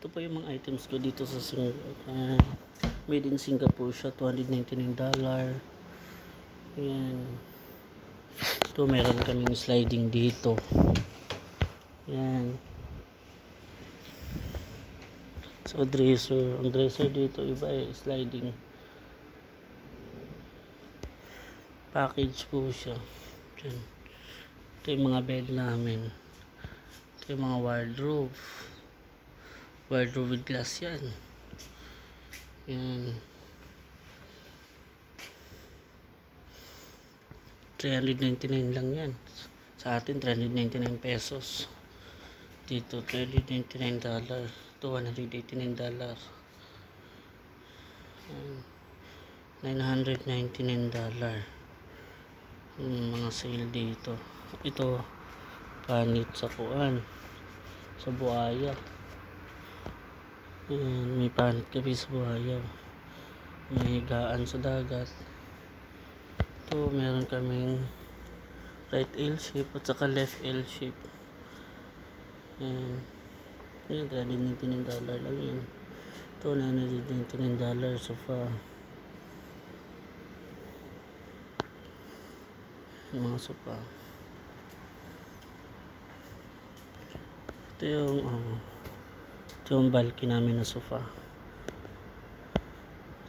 Ito pa yung mga items ko dito sa made in Singapore siya, $299. Ayan. Ito meron kaming sliding dito. Ayan. So dresser, ang dresser dito iba sliding package po siya. Ayan. Ito yung mga bed namin. Ito yung mga wardrobe with glass yan. Yan. 399 lang yan. Sa atin 399 pesos. Dito $399. Ito $189. $999. Mga sale dito. Ito panit sa kuan, sa buhaya. May panit kami sa buhaya. May higaan sa dagat. Ito meron kaming right L shape at saka left L shape. Yan $99 lang yan. Ito $999 sofa. Mga sofa. Ito yung balcony namin na sofa.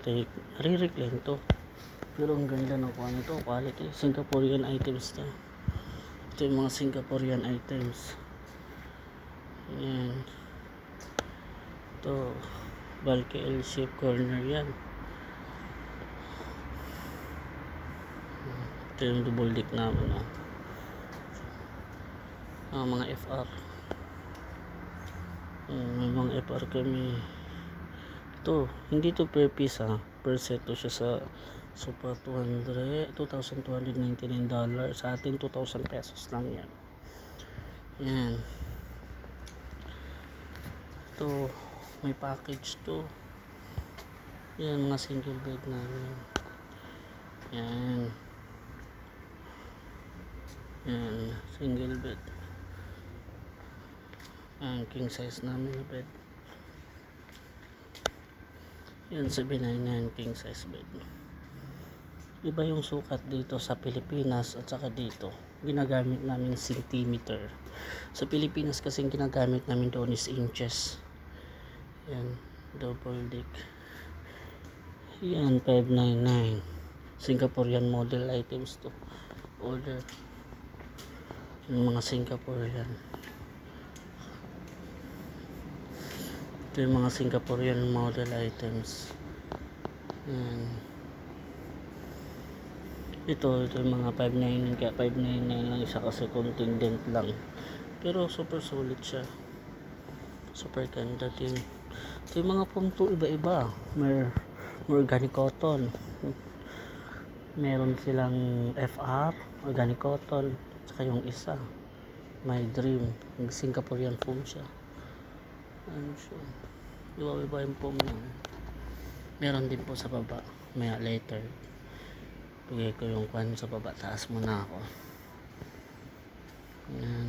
Ito re-recline to, pero ang ganda ng quality. Singaporean items to. Ito yung mga Singaporean items. Ayan. Ito balcony L shape corner yan. Ito yung double deck namin mga FR. May mga FR kami. Ito hindi to per piece per set to siya sa sofa. $2,299. Sa atin 2,000 pesos lang yan. Yan. Ito may package to. Yan mga single bed namin. Yan single bed. Ang king size namin na bed. Yan $799 king size bed. Iba yung sukat dito sa Pilipinas at saka dito. Ginagamit namin centimeter. Sa Pilipinas kasi ginagamit namin doon is inches. Yan, double deck. Yan, $599. Singaporean model items to. Order. Yung mga Singaporean. Ito yung mga Singaporean model items. Yan. Ito yung mga $599. Kaya $599 lang isa kasi konting dent lang. Pero super solid siya. Super ganda din. Ito yung mga foam to iba-iba. May organic cotton. Meron silang FR, organic cotton. Saka yung isa, my dream. Singaporean foam siya. Ano siya? Iba-iba yung foam niya. Meron din po sa baba. Maya later. Bigay ko yung kwan sa baba. Taas muna ako. Yan.